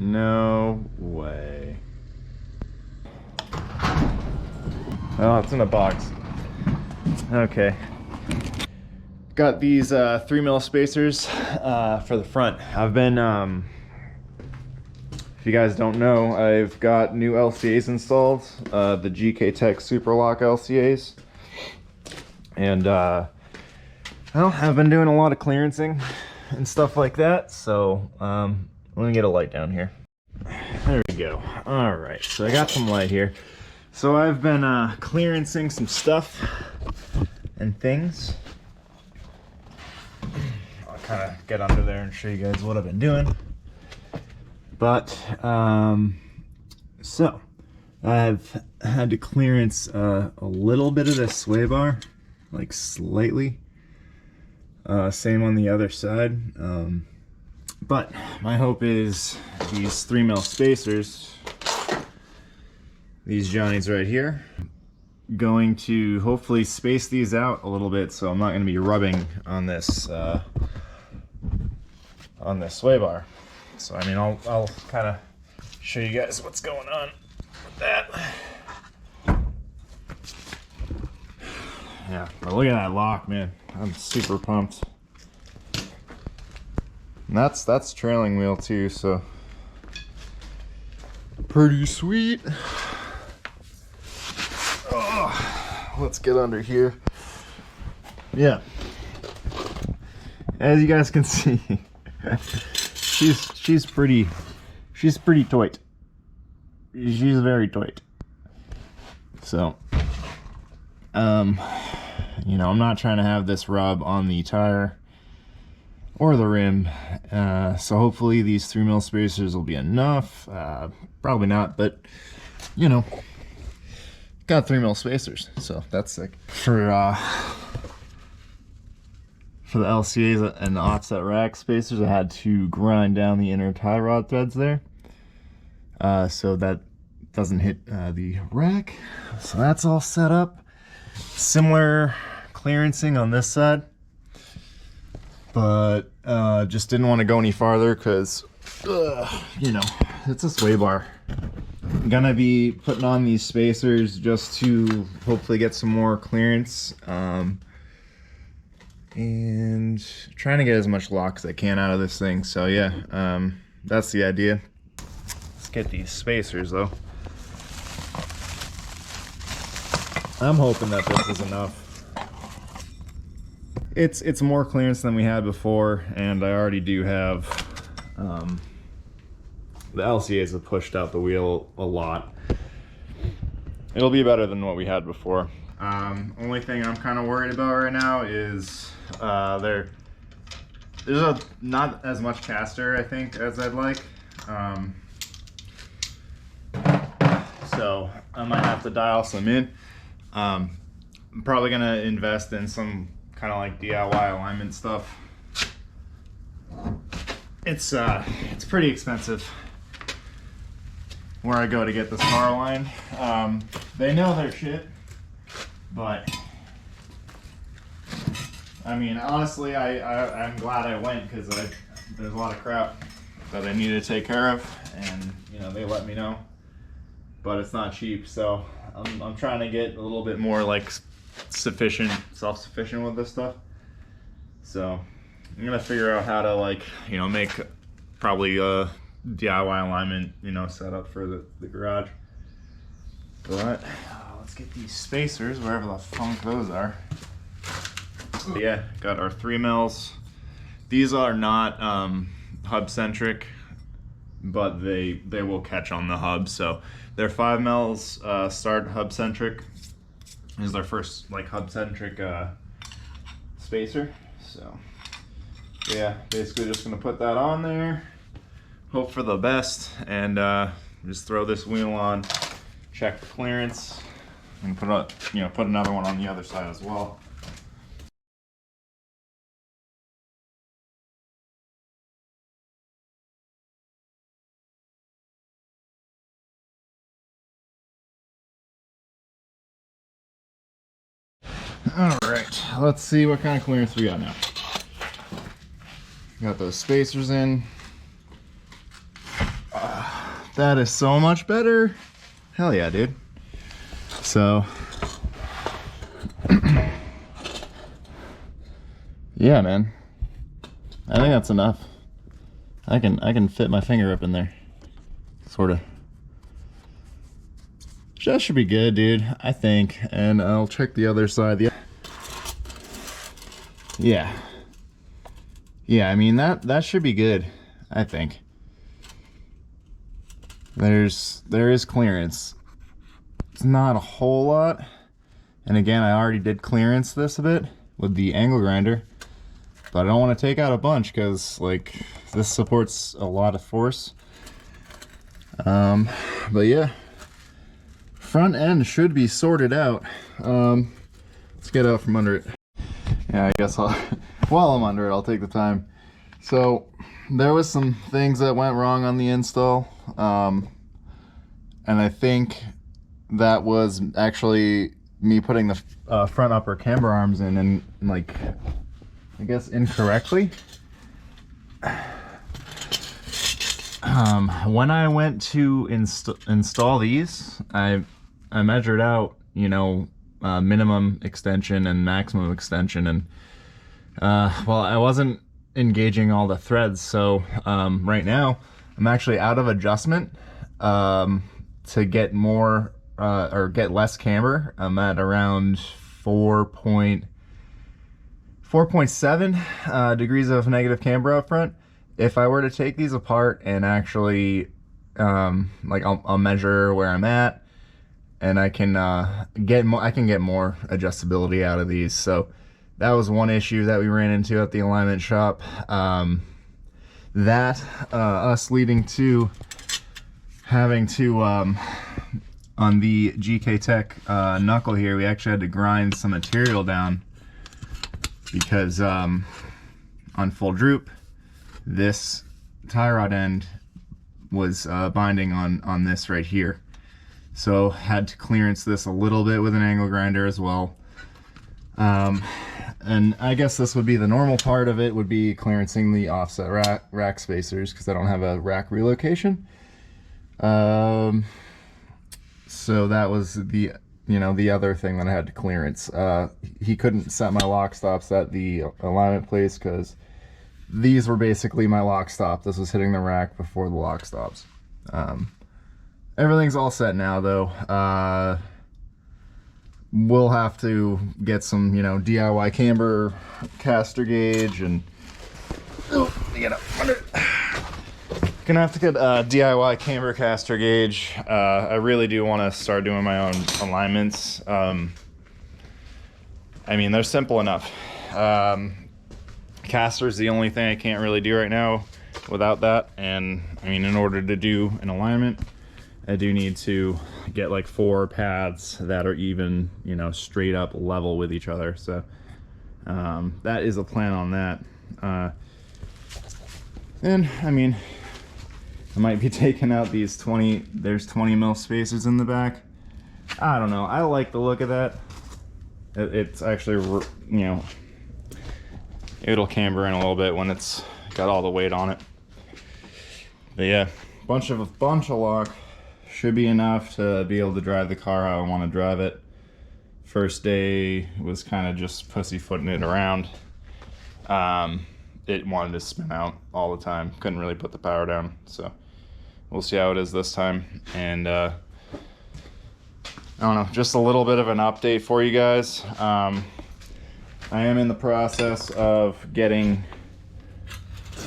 No way. Oh, it's in a box. Okay. Got these 3mm spacers for the front. I've been, if you guys don't know, I've got new LCAs installed, the GKtech Superlock Lcas. And, well, I've been doing a lot of clearancing and stuff like that, so let me get a light down here. There we go. All right, so I got some light here. So I've been clearancing some stuff and things. I'll kind of get under there and show you guys what I've been doing. But so I've had to clearance a little bit of this sway bar, like slightly. Same on the other side. But my hope is these 3mm spacers, these Johnnies right here, going to hopefully space these out a little bit, so I'm not going to be rubbing on this sway bar. So I mean, I'll kind of show you guys what's going on with that. Yeah, but look at that lock, man. I'm super pumped. And that's trailing wheel too, so pretty sweet. Oh, let's get under here. Yeah, as you guys can see, she's pretty tight. She's very tight. So you know, I'm not trying to have this rub on the tire or the rim, so hopefully these 3mm spacers will be enough. Probably not, but you know, got 3mm spacers, so that's sick. For the LCAs and the offset rack spacers, I had to grind down the inner tie rod threads there, so that doesn't hit the rack. So that's all set up. Similar clearancing on this side, but just didn't want to go any farther because you know, it's a sway bar. I'm gonna be putting on these spacers just to hopefully get some more clearance, and trying to get as much lock as I can out of this thing. So yeah, that's the idea. Let's get these spacers though. I'm hoping that this is enough. It's more clearance than we had before, and I already do have the LCAs have pushed out the wheel a lot. It'll be better than what we had before. Only thing I'm kind of worried about right now is there's not as much caster, I think, as I'd like. So I might have to dial some in. I'm probably gonna invest in some kind of like DIY alignment stuff. It's pretty expensive where I go to get this car aligned. They know their shit, but I mean, honestly, I'm glad I went, because there's a lot of crap that I needed to take care of, and you know, they let me know. But it's not cheap, so I'm trying to get a little bit more like self-sufficient with this stuff. So I'm gonna figure out how to, like, you know, make probably a DIY alignment, you know, setup for the garage. But let's get these spacers wherever the funk those are. But yeah, got our 3mm. These are not hub centric, but they will catch on the hub. So they're 5mm start hub centric. This is their first like hub centric spacer. So yeah, basically just gonna put that on there, hope for the best, and just throw this wheel on, check the clearance, and put another one on the other side as well. All right, let's see what kind of clearance we got now. Got those spacers in. That is so much better. Hell yeah, dude. So yeah, man. I think that's enough. I can fit my finger up in there. Sorta. That should be good, dude, I think. And I'll check the other side. Yeah. Yeah, I mean that should be good, I think. There is clearance. It's not a whole lot. And again, I already did clearance this a bit with the angle grinder. But I don't want to take out a bunch because like this supports a lot of force. But yeah, front end should be sorted out. Let's get out from under it. Yeah, I guess while I'm under it, I'll take the time. So there was some things that went wrong on the install. And I think that was actually me putting the front upper camber arms in and like, I guess incorrectly. When I went to install these, I measured out, you know, minimum extension and maximum extension, and well, I wasn't engaging all the threads, so right now I'm actually out of adjustment to get more or get less camber. I'm at around 4.7 degrees of negative camber up front. If I were to take these apart and actually like I'll measure where I'm at, and I can get more adjustability out of these. So that was one issue that we ran into at the alignment shop. Us leading to having to on the GKtech knuckle here, we actually had to grind some material down because on full droop, this tie rod end was binding on this right here. So had to clearance this a little bit with an angle grinder as well. And I guess this would be the normal part of it, would be clearancing the offset rack spacers, because I don't have a rack relocation. So that was the other thing that I had to clearance. He couldn't set my lock stops at the alignment place because these were basically my lock stop. This was hitting the rack before the lock stops. Everything's all set now though. We'll have to get some, DIY camber caster gauge and get up under it. Gonna have to get a DIY camber caster gauge. I really do want to start doing my own alignments. I mean, they're simple enough. Caster's the only thing I can't really do right now without that. And I mean, in order to do an alignment, I do need to get like 4 pads that are even, straight up level with each other. So that is a plan on that. And I mean, I might be taking out these there's 20 mil spacers in the back. I don't know. I like the look of that. It's actually, it'll camber in a little bit when it's got all the weight on it. But yeah, bunch of lock should be enough to be able to drive the car how I want to drive it. First day was kind of just pussyfooting it around. It wanted to spin out all the time. Couldn't really put the power down. So we'll see how it is this time. And I don't know, just a little bit of an update for you guys. I am in the process of getting,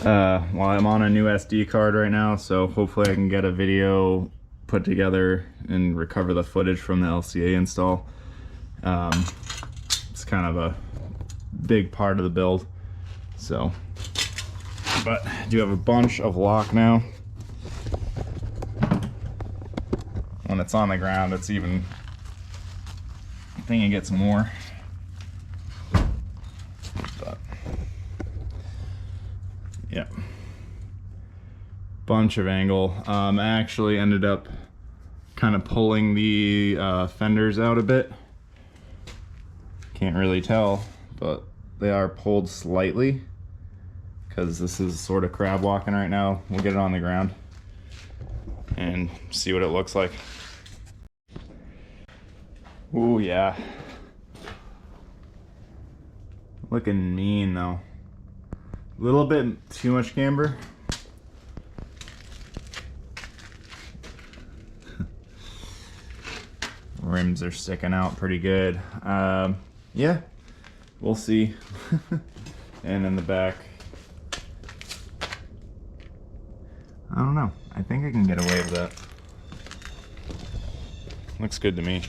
well, I'm on a new SD card right now, so hopefully I can get a video put together and recover the footage from the LCA install. It's kind of a big part of the build. So, but I do have a bunch of lock now. When it's on the ground, it's even, I think it gets more. But yeah, bunch of angle. I actually ended up kind of pulling the fenders out a bit. Can't really tell, but they are pulled slightly because this is sort of crab walking right now. We'll get it on the ground. and see what it looks like. Ooh, yeah. Looking mean though. A little bit too much camber. Rims are sticking out pretty good. Yeah, we'll see. And in the back, I don't know. I think I can get away with that. Looks good to me.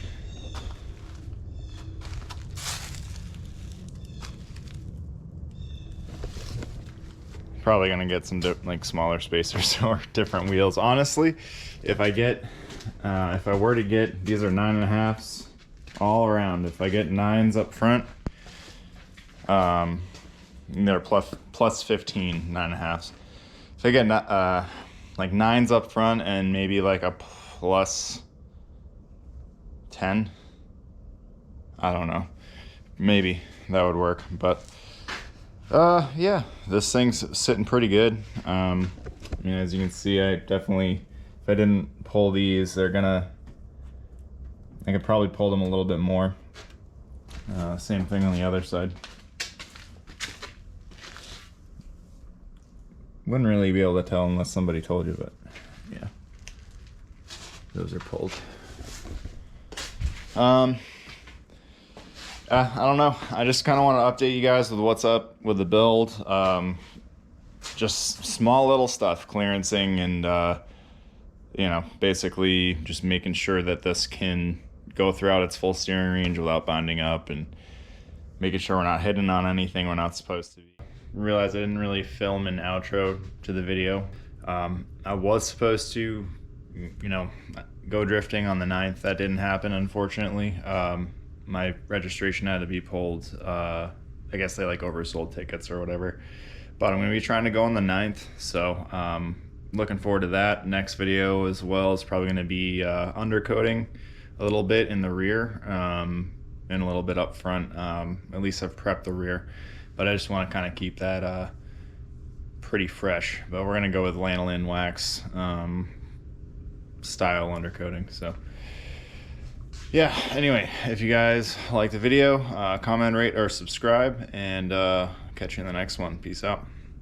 Probably gonna get some like smaller spacers or different wheels. Honestly, if I were to get, these are 9.5s all around. If I get 9s up front, they're plus 15 9.5s. If I get like 9s up front and maybe like a plus 10, I don't know, maybe that would work. But yeah, this thing's sitting pretty good. I mean, as you can see, I definitely, if I didn't pull these, I could probably pull them a little bit more. Same thing on the other side. Wouldn't really be able to tell unless somebody told you, but yeah, those are pulled. I don't know. I just kind of want to update you guys with what's up with the build. Just small little stuff, clearancing, and you know, basically just making sure that this can go throughout its full steering range without binding up, and making sure we're not hitting on anything we're not supposed to be. Realized I didn't really film an outro to the video. I was supposed to, you know, go drifting on the 9th. That didn't happen, unfortunately. My registration had to be pulled. I guess they like oversold tickets or whatever. But I'm gonna be trying to go on the 9th, so looking forward to that. Next video as well is probably gonna be undercoating a little bit in the rear, and a little bit up front. At least I've prepped the rear, but I just want to kind of keep that pretty fresh. But we're gonna go with lanolin wax style undercoating. So yeah, anyway, if you guys like the video, comment, rate, or subscribe, and catch you in the next one. Peace out.